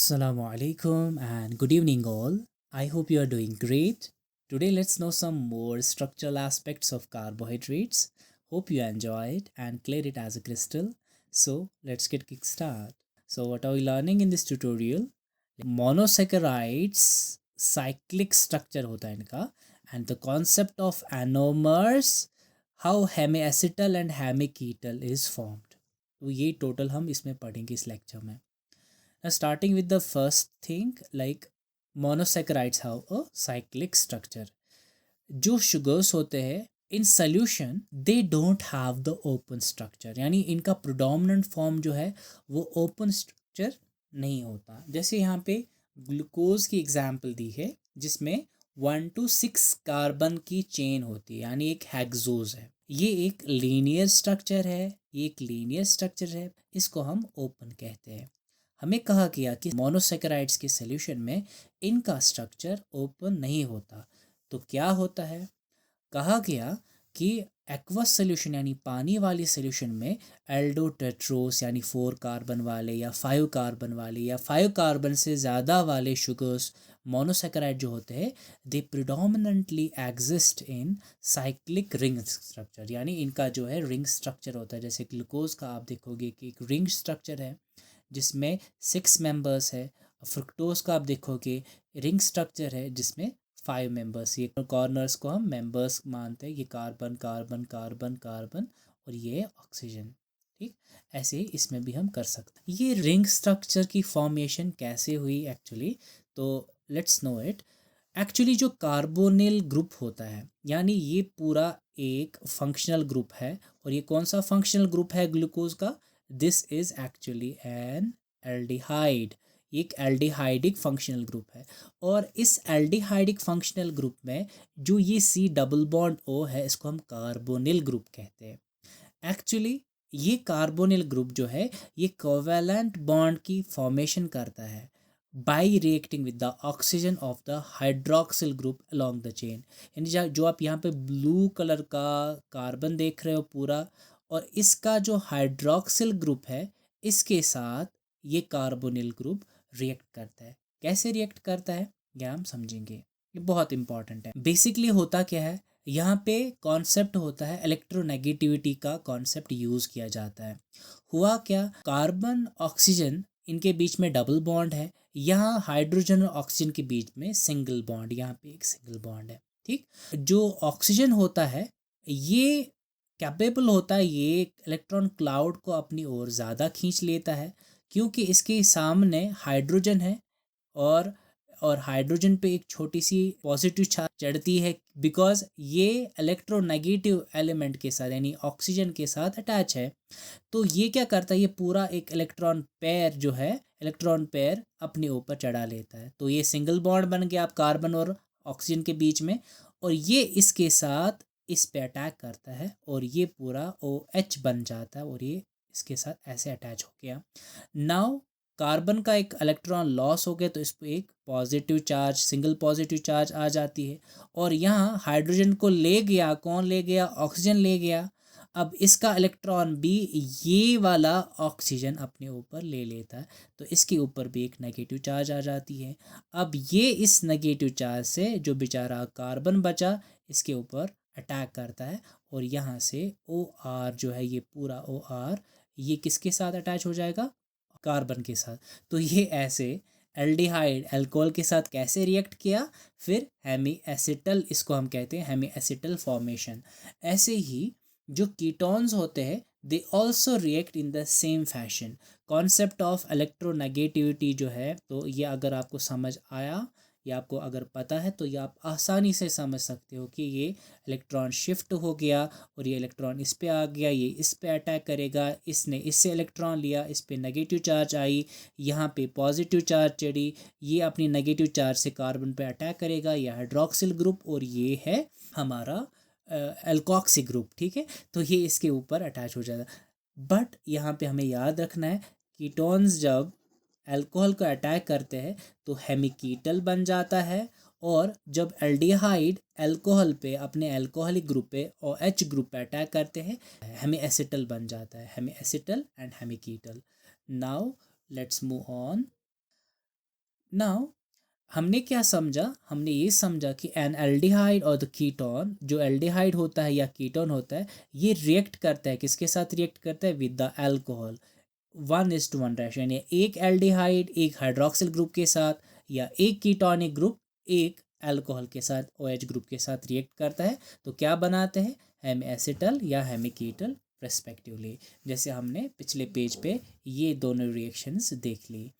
Assalamu alaikum and good evening all. I hope you are doing great. Today let's know some more structural aspects of carbohydrates. Hope you enjoy it and clear it as a crystal. So let's get kickstart. So what are we learning in this tutorial? Monosaccharides cyclic structure होता है इनका and the concept of anomers, how hemiacetal and hemiketal is formed. तो ये total हम इसमें पढ़ेंगे इस lecture में. Now, starting with the first thing, like monosaccharides have a cyclic structure. जो sugars होते हैं in solution they don't have the open structure, यानी इनका predominant form जो है वो open structure नहीं होता. जैसे यहाँ पे ग्लूकोज की एग्जाम्पल दी है जिसमें 1 to 6 कार्बन की चेन होती है, यानी एक हेक्सोज है. ये एक लीनियर स्ट्रक्चर है, ये एक लीनियर स्ट्रक्चर है, इसको हम ओपन कहते हैं. हमें कहा गया कि मोनोसेकेराइड्स के सॉल्यूशन में इनका स्ट्रक्चर ओपन नहीं होता. तो क्या होता है? कहा गया कि एक्वस सॉल्यूशन यानी पानी वाली सॉल्यूशन में एल्डोटेट्रोस यानी 4 कार्बन वाले या 5 कार्बन वाले या 5 कार्बन से ज़्यादा वाले शुगर्स मोनोसेकेराइड जो होते हैं they predominantly exist in cyclic ring structure, यानी इनका जो है रिंग स्ट्रक्चर होता है. जैसे ग्लूकोज का आप देखोगे कि एक रिंग स्ट्रक्चर है जिसमें 6 मेंबर्स है. फ्रुक्टोज का आप देखोगे रिंग स्ट्रक्चर है जिसमें 5 मेंबर्स. ये कॉर्नर्स को हम मेंबर्स मानते हैं. ये कार्बन कार्बन कार्बन कार्बन और ये ऑक्सीजन. ठीक, ऐसे इसमें भी हम कर सकते हैं. ये रिंग स्ट्रक्चर की फॉर्मेशन कैसे हुई एक्चुअली, तो लेट्स नो इट. एक्चुअली जो कार्बोनिल ग्रुप होता है, यानी ये पूरा एक फंक्शनल ग्रुप है. और ये कौन सा फंक्शनल ग्रुप है ग्लूकोज का? This is actually an aldehyde. एक एल्डिहाइडिक फंक्शनल ग्रुप है. और इस एल्डिहाइडिक फंक्शनल ग्रुप में जो ये सी डबल बॉन्ड ओ है इसको हम कार्बोनिल ग्रुप कहते हैं. एक्चुअली ये कार्बोनिल ग्रुप जो है ये कोवैलेंट बॉन्ड की फॉर्मेशन करता है by reacting with the oxygen of the hydroxyl group along the chain. यानी जो आप यहाँ पे ब्लू कलर का कार्बन देख रहे हो पूरा, और इसका जो हाइड्रोक्सिल ग्रुप है इसके साथ ये कार्बोनिल ग्रुप रिएक्ट करता है. कैसे रिएक्ट करता है ये हम समझेंगे, ये बहुत इंपॉर्टेंट है. बेसिकली होता क्या है, यहाँ पे कॉन्सेप्ट होता है इलेक्ट्रोनेगेटिविटी का कॉन्सेप्ट यूज़ किया जाता है. हुआ क्या, कार्बन ऑक्सीजन इनके बीच में डबल बॉन्ड है. यहाँ हाइड्रोजन और ऑक्सीजन के बीच में सिंगल बॉन्ड, यहाँ पे एक सिंगल बॉन्ड है. ठीक, जो ऑक्सीजन होता है ये कैपेबल होता है, ये इलेक्ट्रॉन क्लाउड को अपनी ओर ज़्यादा खींच लेता है क्योंकि इसके सामने हाइड्रोजन है. और हाइड्रोजन पे एक छोटी सी पॉजिटिव चार्ज चढ़ती है बिकॉज ये इलेक्ट्रोनेगेटिव एलिमेंट के साथ यानी ऑक्सीजन के साथ अटैच है. तो ये क्या करता है, ये पूरा एक इलेक्ट्रॉन पेयर जो है इलेक्ट्रॉन पेयर अपने ऊपर चढ़ा लेता है. तो ये सिंगल बॉन्ड बन गया आप कार्बन और ऑक्सीजन के बीच में, और ये इसके साथ इस पे अटैक करता है और ये पूरा OH बन जाता है और ये इसके साथ ऐसे अटैच हो गया. नाउ कार्बन का एक इलेक्ट्रॉन लॉस हो गया तो इस पर एक positive charge, single positive charge आ जाती है. और यहाँ हाइड्रोजन को ले गया, कौन ले गया? ऑक्सीजन ले गया. अब इसका इलेक्ट्रॉन भी ये वाला ऑक्सीजन अपने ऊपर ले लेता है तो इसके ऊपर भी एक नेगेटिव चार्ज आ जाती है. अब ये इस नेगेटिव चार्ज से जो बेचारा कार्बन बचा इसके ऊपर अटैक करता है और यहाँ से OR जो है ये पूरा OR ये किसके साथ अटैच हो जाएगा? कार्बन के साथ. तो ये ऐसे एल्डिहाइड अल्कोहल के साथ कैसे रिएक्ट किया, फिर हेमी एसिटल, इसको हम कहते हैं हेमी एसिटल फॉर्मेशन. ऐसे ही जो कीटोन्स होते हैं they also react in the same fashion. Concept of electronegativity जो है, तो ये अगर आपको समझ आया या आपको अगर पता है तो ये आप आसानी से समझ सकते हो कि ये इलेक्ट्रॉन शिफ्ट हो गया और ये इलेक्ट्रॉन इस पे आ गया, ये इस पे अटैक करेगा, इसने इससे इलेक्ट्रॉन लिया, इस पे नेगेटिव चार्ज आई, यहाँ पे पॉजिटिव चार्ज चढ़ी, ये अपनी नेगेटिव चार्ज से कार्बन पे अटैक करेगा, ये हाइड्रोक्सिल ग्रुप और ये है हमारा एल्कोक्सी ग्रुप. ठीक है, तो ये इसके ऊपर अटैच हो जाता. बट यहाँ पे हमें याद रखना है कीटोन्स जब अल्कोहल को अटैक करते हैं तो हेमिकीटल बन जाता है, और जब एल्डिहाइड अल्कोहल पे अपने अल्कोहलिक ग्रुप पे OH ग्रुप पे अटैक करते हैं हेमी एसिटल बन जाता है, hemiacetal and hemiketal. Now let's move on. Now हमने क्या समझा, हमने ये समझा कि एन एल्डिहाइड और द कीटोन, जो एल्डिहाइड होता है या कीटोन होता है, ये रिएक्ट करता है, किसके साथ रिएक्ट करता है, विद द अल्कोहल, 1:1 रेशो, यानी एक एल्डिहाइड एक हाइड्रोक्सिल ग्रुप के साथ, या एक कीटोनिक ग्रुप एक अल्कोहल के साथ, OH ग्रुप के साथ रिएक्ट करता है, तो क्या बनाते हैं, हेमी एसिटल या हेमी कीटल रेस्पेक्टिवली। जैसे हमने पिछले पेज पे ये दोनों रिएक्शंस देख ली।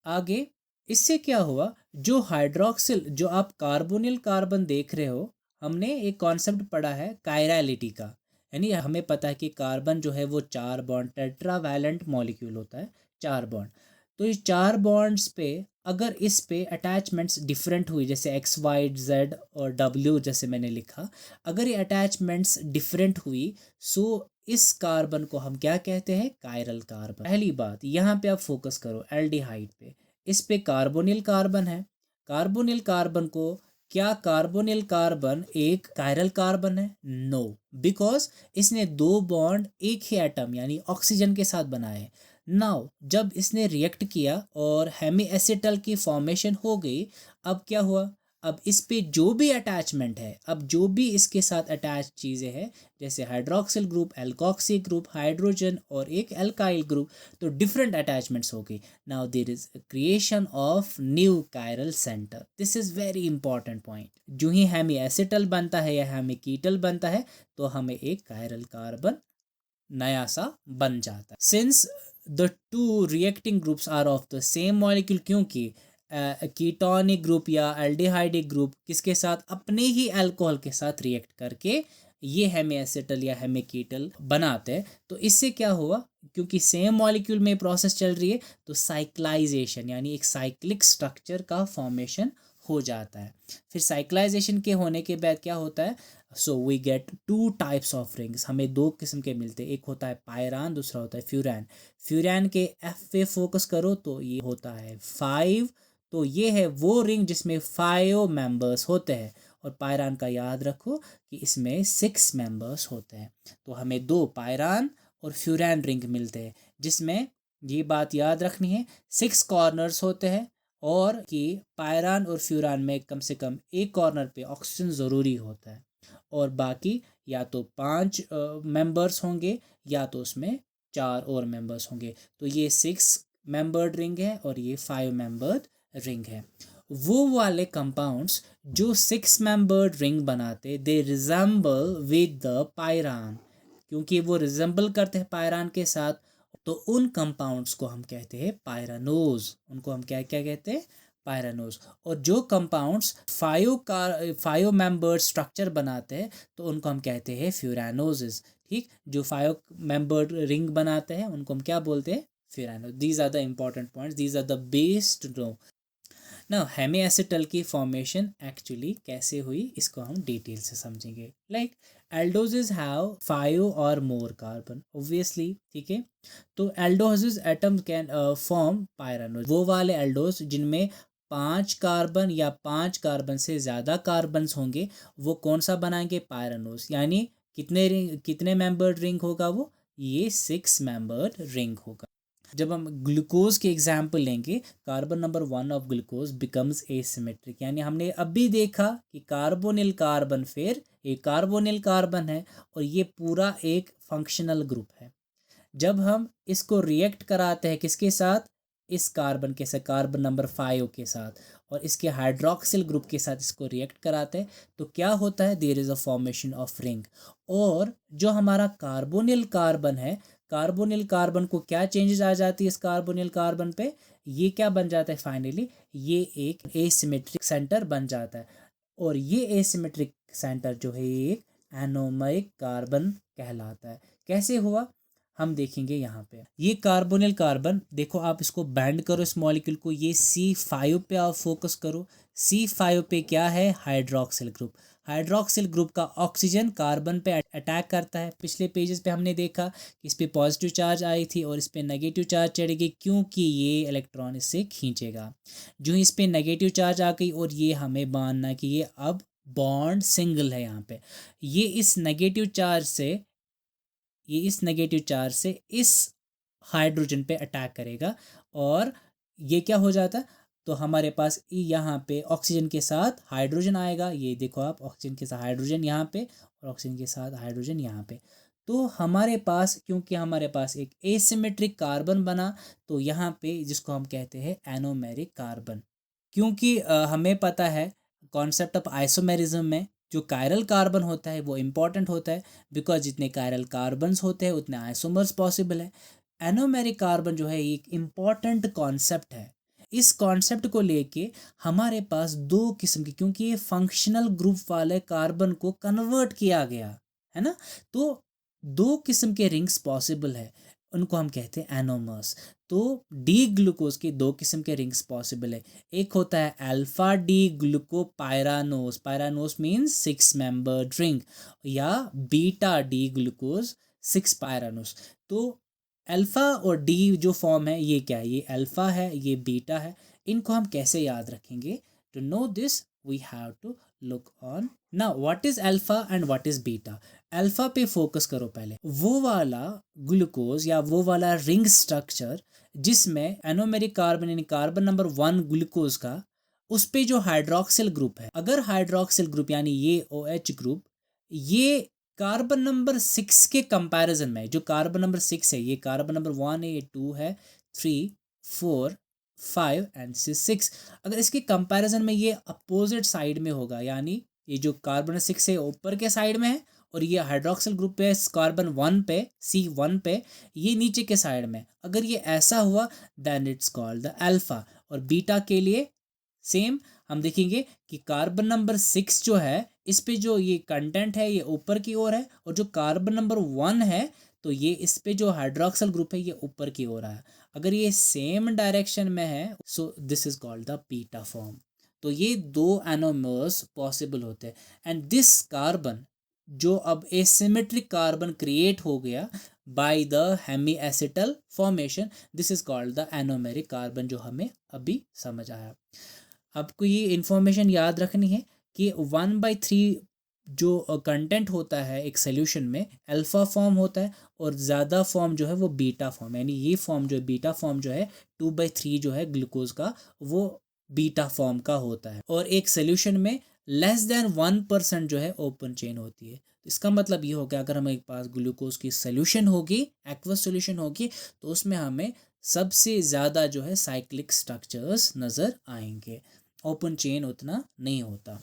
आगे इससे क्या हुआ, जो हाइड्रोक्सिल, जो आप कार्बोनिल कार्बन देख रहे हो, हमने एक कॉन्सेप्ट पढ़ा है कायरलिटी का, यानी हमें पता है कि कार्बन जो है वो 4 बॉन्ड टेट्रावैलेंट मॉलिक्यूल होता है, 4 बॉन्ड। तो इस 4 बॉन्ड्स पे अगर इस पे अटैचमेंट्स डिफरेंट हुई, जैसे XY Z और W जैसे मैंने लिखा, अगर ये अटैचमेंट्स डिफरेंट हुई, सो इस कार्बन को हम क्या कहते हैं, कायरल कार्बन। पहली बात यहाँ पे आप फोकस करो एल्डिहाइड पे, इस पे कार्बोनिल कार्बन है, कार्बोनिल कार्बन को, क्या कार्बोनिल कार्बन एक कायरल कार्बन है, नो, बिकॉज इसने 2 बॉन्ड एक ही एटम यानी ऑक्सीजन के साथ बनाए। नाउ जब इसने रिएक्ट किया और हेमी एसिटल की फॉर्मेशन हो गई, अब क्या हुआ, अब इस पे जो भी अटैचमेंट है, अब जो भी इसके साथ अटैच चीज़ें हैं, जैसे hydroxyl group, alkoxy group, hydrogen और एक एल्काइल ग्रुप, तो डिफरेंट अटैचमेंट्स हो गई। Now there is creation of new chiral centre, this is very important point. जो ही हेमी एसिटल बनता है या हेमी कीटल बनता है, तो हमें एक कायरल कार्बन नया सा बन जाता है, since the two reacting groups are of the same molecule, क्योंकि कीटोनिक ग्रुप या एल्डिहाइडिक ग्रुप किसके साथ, अपने ही अल्कोहल के साथ रिएक्ट करके ये हेमी एसिटल या हेमी कीटल बनाते हैं। तो इससे क्या हुआ, क्योंकि सेम मॉलिक्यूल में प्रोसेस चल रही है, तो साइक्लाइजेशन यानी एक साइक्लिक स्ट्रक्चर का फॉर्मेशन हो जाता है। फिर साइक्लाइजेशन के होने के बाद क्या होता है, so we get 2 types of rings, हमें 2 किस्म के मिलते हैं, एक होता है पायरान, दूसरा होता है फ्यूरैन। फ्यूरैन के F पे फोकस करो तो ये होता है 5, तो ये है वो रिंग जिसमें 5 मेंबर्स होते हैं, और पायरान का याद रखो कि इसमें 6 मेंबर्स होते हैं। तो हमें 2 पायरान और फ्यूरैन रिंग मिलते हैं, जिसमें ये बात याद रखनी है, 6 कॉर्नर्स होते हैं, और कि पायरान और फ्यूरान में कम से कम एक कॉर्नर पे ऑक्सीजन ज़रूरी होता है, और बाकी या तो 5 मेंबर्स होंगे, या तो उसमें 4 और मेंबर्स होंगे। तो ये 6 मेंबर्ड रिंग है और ये 5 मेंबर्ड रिंग है। वो वाले कंपाउंड्स जो 6 मेंबर्ड रिंग बनाते, they resemble with the pyran, क्योंकि वो रिजेंबल करते हैं पायरान के साथ, तो उन कंपाउंड्स को हम कहते हैं पायरानोज, उनको हम क्या क्या कहते हैं, पायरानोज। और जो कंपाउंड्स 5 मेंबर्ड स्ट्रक्चर बनाते हैं, तो उनको हम कहते हैं फ्यूरानोजेस। ठीक, जो 5 मेंबर्ड रिंग बनाते हैं उनको हम क्या बोलते हैं, furanose. These are the important points, these are the base to know. ना हेमी एसिटल की फॉर्मेशन एक्चुअली कैसे हुई, इसको हम डिटेल से समझेंगे। लाइक एल्डोजेस हैव 5 और मोर कार्बन, ऑब्वियसली, ठीक है। तो एल्डोजेस एटम कैन फॉर्म पायरानोज, वो वाले एल्डोज जिनमें 5 कार्बन या 5 कार्बन से ज़्यादा कार्बन्स होंगे, वो कौन सा बनाएंगे, पायरानोज। यानी कितने रिंग, कितने मेंबर्ड रिंग होगा वो, ये 6 मेंबर्ड रिंग होगा। जब हम ग्लूकोज के एग्जाम्पल लेंगे, carbon number 1 of glucose becomes asymmetric, यानी हमने अभी देखा कि कार्बोनिल कार्बन, फिर एक कार्बोनिल कार्बन है, और ये पूरा एक फंक्शनल ग्रुप है। जब हम इसको रिएक्ट कराते हैं किसके साथ, इस कार्बन के साथ, कार्बन नंबर 5 के साथ, और इसके हाइड्रोक्सिल ग्रुप के साथ इसको रिएक्ट कराते हैं, तो क्या होता है, there is a formation of ring. और जो हमारा कार्बोनिल कार्बन है, कार्बोनिल कार्बन को क्या चेंजेस आ जाती है इस कार्बोनिल कार्बन पे, ये क्या बन जाता है फाइनली, ये एक एसिमेट्रिक सेंटर बन जाता है। और ये एसिमेट्रिक सेंटर जो है, ये एक एनोमरिक कार्बन कहलाता है। कैसे हुआ, हम देखेंगे यहाँ पे। ये कार्बोनिल कार्बन देखो, आप इसको बैंड करो इस मॉलिक्यूल को, ये C5 पे आप फोकस करो। C5 पे क्या है, हाइड्रोक्सिल ग्रुप। हाइड्रोक्सिल ग्रुप का ऑक्सीजन कार्बन पे अटैक करता है। पिछले पेजेस पे हमने देखा कि इस पे पॉजिटिव चार्ज आई थी और इस पे नेगेटिव चार्ज चढ़ेगी, क्योंकि ये इलेक्ट्रॉन इससे खींचेगा। जो इस पे नेगेटिव चार्ज आ गई, और ये हमें मानना कि ये अब बॉन्ड सिंगल है यहाँ पे, ये इस नेगेटिव चार्ज से, ये इस नेगेटिव चार्ज से इस हाइड्रोजन पे अटैक करेगा, और ये क्या हो जाता है, तो हमारे पास यहाँ पे ऑक्सीजन के साथ हाइड्रोजन आएगा, ये देखो आप, ऑक्सीजन के साथ हाइड्रोजन यहाँ पे और ऑक्सीजन के साथ हाइड्रोजन यहाँ पे। तो हमारे पास, क्योंकि हमारे पास एक एसिमेट्रिक कार्बन बना, तो यहाँ पे जिसको हम कहते हैं एनोमेरिक कार्बन। क्योंकि हमें पता है कॉन्सेप्ट ऑफ आइसोमेरिज्म में जो कायरल कार्बन होता है वो इम्पॉर्टेंट होता है, बिकॉज जितने कायरल कार्बन्स होते हैं उतने आइसोमर्स पॉसिबल है। एनोमेरिक कार्बन जो है एक इम्पॉर्टेंट कॉन्सेप्ट है। इस कॉन्सेप्ट को लेके हमारे पास दो किस्म की, क्योंकि ये फंक्शनल ग्रुप वाले कार्बन को कन्वर्ट किया गया है ना, तो दो किस्म के रिंग्स पॉसिबल है, उनको हम कहते हैं एनोमर्स। तो डी ग्लूकोज के दो किस्म के रिंग्स पॉसिबल है। एक होता है alpha D glucopyranose, pyranose means 6 membered ring, या बीटा डी ग्लूकोज 6 पायरानोस। तो अल्फा और डी जो फॉर्म है ये क्या है, ये अल्फा है, ये बीटा है। इनको हम कैसे याद रखेंगे? To know this we have to look on now what is alpha and what is beta. Alpha पे फोकस करो पहले, वो वाला ग्लूकोज या वो वाला रिंग स्ट्रक्चर जिसमें एनोमेरिक कार्बन यानी कार्बन नंबर 1 ग्लूकोज का, उस पे जो हाइड्रोक्सिल ग्रुप है, अगर हाइड्रोक्सिल ग्रुप यानी ये OH ग्रुप, ये कार्बन नंबर 6 के कंपैरिजन में, जो कार्बन नंबर 6 है, ये कार्बन नंबर 1 है, ये 2 है, 3, 4, 5 एंड 6, अगर इसके कंपैरिजन में ये अपोजिट साइड में होगा, यानी ये जो कार्बन 6 है ऊपर के साइड में है और ये हाइड्रोक्सिल ग्रुप पे कार्बन 1 पे, C1 पे, ये नीचे के साइड में, अगर ये ऐसा हुआ then it's called the alpha. और बीटा के लिए सेम हम देखेंगे कि कार्बन नंबर 6 जो है, इस पे जो ये कंटेंट है ये ऊपर की ओर है, और जो कार्बन नंबर 1 है तो ये इस पे जो हाइड्रोक्सिल ग्रुप है ये ऊपर की ओर है। अगर ये सेम डायरेक्शन में है so this is called the beta form. तो ये दो एनोमर्स पॉसिबल होते हैं, एंड दिस कार्बन जो अब एसिमेट्रिक कार्बन क्रिएट हो गया by the hemiacetal formation, this is called the anomeric carbon, जो हमें अभी समझ आया। आपको ये इन्फॉर्मेशन याद रखनी है कि 1/3 जो कंटेंट होता है एक सोल्यूशन में, अल्फा फॉर्म होता है, और ज़्यादा फॉर्म जो है वो बीटा फॉर्म, यानी ये फॉर्म जो है बीटा फॉर्म जो है 2/3 जो है ग्लूकोज का, वो बीटा फॉर्म का होता है। और एक सोल्यूशन में लेस देन 1% जो है ओपन चेन होती है। इसका मतलब ये हो गया, अगर हमारे पास ग्लूकोज की सोल्यूशन होगी, एक्वस सोल्यूशन होगी, तो उसमें हमें सबसे ज़्यादा जो है साइक्लिक स्ट्रक्चर्स नज़र आएंगे, ओपन चेन उतना नहीं होता।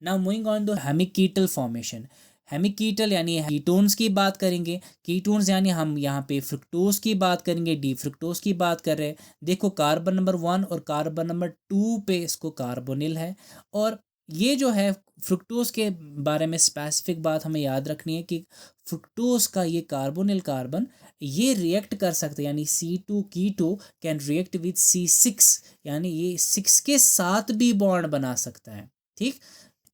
Now moving on the hemiketal formation. Hemiketal यानी कीटोन्स की बात करेंगे। कीटोन्स यानी हम यहाँ पे फ्रुक्टोज की बात करेंगे, डी फ्रुक्टोज की बात कर रहे हैं। देखो कार्बन नंबर 1 और कार्बन नंबर 2 पे इसको कार्बोनिल है, और ये जो है फ्रुक्टोज के बारे में स्पेसिफिक बात हमें याद रखनी है कि फ्रुक्टोज का ये कार्बोनिल कार्बन ये रिएक्ट कर सकते हैं, यानी C2 keto can react with C6, यानी ये 6 के साथ भी बॉन्ड बना सकता है। ठीक,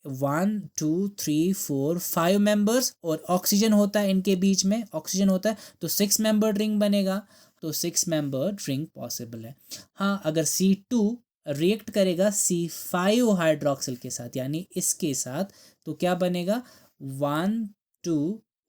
1 2 3 4 5 मेंबर्स, और ऑक्सीजन होता है इनके बीच में, ऑक्सीजन होता है, तो 6 मेंबर्ड रिंग बनेगा, तो 6 मेंबर्ड रिंग पॉसिबल है। हाँ, अगर C2 रिएक्ट करेगा C5 हाइड्रोक्सिल के साथ, यानी इसके साथ, तो क्या बनेगा 1 2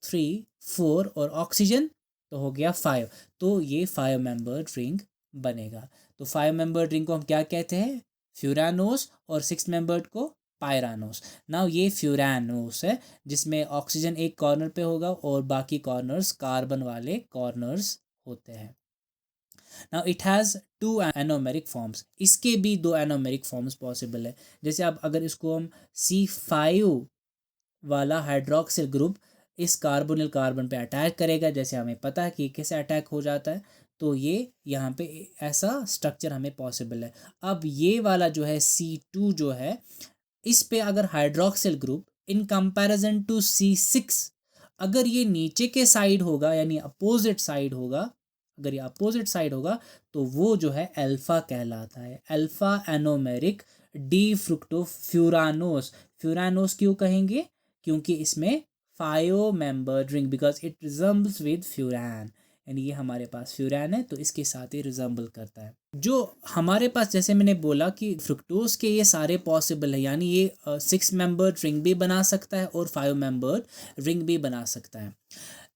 3 4 और ऑक्सीजन, तो हो गया 5, तो ये 5 मेंबर्ड रिंग बनेगा। तो 5 मेंबर्ड रिंग को हम क्या कहते हैं? फ्यूरानोस, और 6 मेंबर्ड को पायरानोस। नाउ ये फ्यूरानोस है जिसमें ऑक्सीजन एक कॉर्नर पे होगा और बाकी कॉर्नर्स कार्बन वाले कॉर्नर्स होते हैं। Now it has 2 anomeric forms, इसके भी 2 एनोमेरिक फॉर्म्स पॉसिबल है। जैसे अब अगर इसको हम C5 वाला हाइड्रोक्सिल ग्रुप इस कार्बोनिल कार्बन पे अटैक करेगा, जैसे हमें पता है कि कैसे अटैक हो जाता है, तो ये यहाँ पे ऐसा स्ट्रक्चर हमें पॉसिबल है। अब ये वाला जो है C2 जो है, इस पे अगर hydroxyl group in comparison to C6 अगर ये नीचे के साइड होगा, यानी अपोजिट साइड होगा, अगर ये अपोजिट साइड होगा, तो वो जो है अल्फा कहलाता है, alpha anomeric D fructofuranose. Furanose क्यों कहेंगे? क्योंकि इसमें 5 membered ring, because it resembles with furan, यानी ये हमारे पास फ्यूरान है तो इसके साथ ही रिजम्बल करता है। जो हमारे पास, जैसे मैंने बोला कि फ्रुक्टोज के ये सारे पॉसिबल है, यानी ये 6 मेंबर्ड रिंग भी बना सकता है और 5 मेंबर्ड रिंग भी बना सकता है।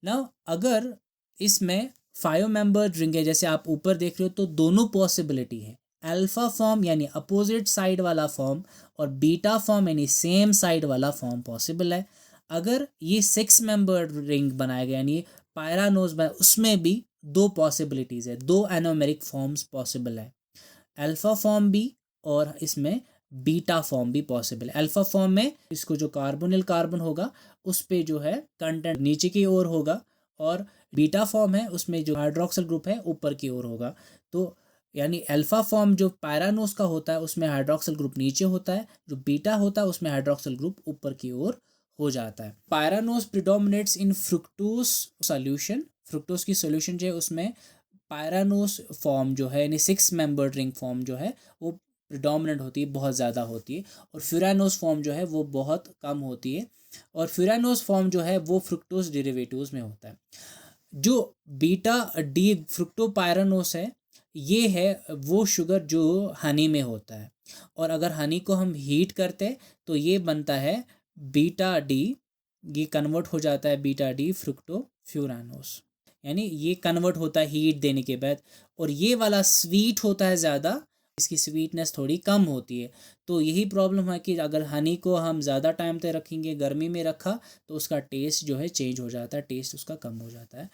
नाउ अगर इसमें 5 मेंबर्ड रिंग है, जैसे आप ऊपर देख रहे हो, तो दोनों पॉसिबिलिटी है, अल्फा फॉर्म यानी अपोजिट साइड वाला फॉर्म और बीटा फॉर्म यानी सेम साइड वाला फॉर्म पॉसिबल है। अगर ये 6 मेंबर्ड रिंग बनाया गया यानी पायरानोज बनाया, उसमें भी 2 पॉसिबिलिटीज़ है, 2 एनोमेरिक फॉर्म्स पॉसिबल है, अल्फा फॉर्म भी और इसमें बीटा फॉर्म भी पॉसिबल है। अल्फा फॉर्म में इसको जो कार्बोनिल कार्बन होगा उस पे जो है कंटेंट नीचे की ओर होगा, और बीटा फॉर्म है उसमें जो हाइड्रोक्सिल ग्रुप है ऊपर की ओर होगा। तो यानी अल्फा फॉर्म जो पायरानोस का होता है उसमें हाइड्रोक्सिल ग्रुप नीचे होता है, जो बीटा होता है उसमें हाइड्रोक्सिल ग्रुप ऊपर की ओर हो जाता है। पायरानोस प्रिडोमिनेट्स इन फ्रुक्टोज सॉल्यूशन, फ्रुक्टोज की सॉल्यूशन जो है उसमें पायरानोस फॉर्म जो है यानी 6 मेंबर्ड रिंग फॉर्म जो है वो प्रिडोमिनेंट होती है, बहुत ज़्यादा होती है, और फ्यूरानोस फॉर्म जो है वो बहुत कम होती है, और फ्यूरानोस फॉर्म जो है वो फ्रुक्टोज डेरिवेटिव्स में होता है। जो बीटा डी फ्रुक्टोपायरानोस है ये है वो शुगर जो हनी में होता है, और अगर हनी को हम हीट करते तो ये बनता है बीटा डी, ये कन्वर्ट हो जाता है बीटा डी फ्रुक्टोफ्यूरानोस, यानी ये कन्वर्ट होता है हीट देने के बाद, और ये वाला स्वीट होता है ज़्यादा, इसकी स्वीटनेस थोड़ी कम होती है। तो यही प्रॉब्लम है कि अगर हनी को हम ज़्यादा टाइम तक रखेंगे, गर्मी में रखा तो उसका टेस्ट जो है चेंज हो जाता है, टेस्ट उसका कम हो जाता है।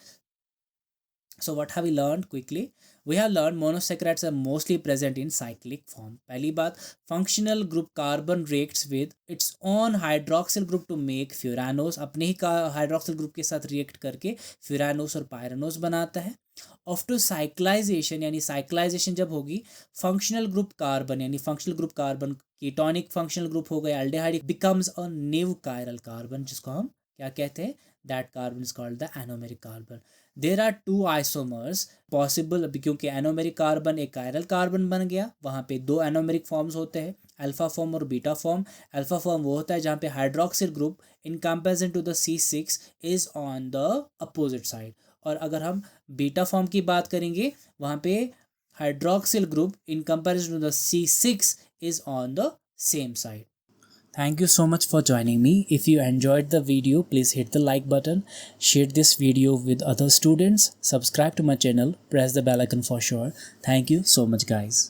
So what have we learned quickly? We have learned monosaccharides are mostly present in cyclic form. पहली बात, functional group carbon reacts with its own hydroxyl group to make furanose, अपने ही hydroxyl group के साथ react करके furanose और pyranose बनाता है। After cyclisation यानी साइक्लाइजेशन जब होगी, फंक्शनल ग्रुप कार्बन यानी functional group carbon ketonic functional group हो गया aldehyde, becomes a new chiral carbon, जिसको हम क्या कहते हैं, that carbon is called the anomeric carbon. There are 2 isomers possible, क्योंकि एनोमेरिक कार्बन एक कायरल कार्बन बन गया, वहाँ पे 2 एनोमेरिक फॉर्म्स होते हैं, अल्फा फॉर्म और बीटा फॉर्म। अल्फा फॉर्म वो होता है जहाँ पे hydroxyl group in comparison to the C6 is on the opposite side, और अगर हम बीटा फॉर्म की बात करेंगे वहाँ पे hydroxyl group in comparison to the C6 is on the same side. Thank you so much for joining me. If you enjoyed the video, please hit the like button, share this video with other students, subscribe to my channel, press the bell icon for sure. Thank you so much guys.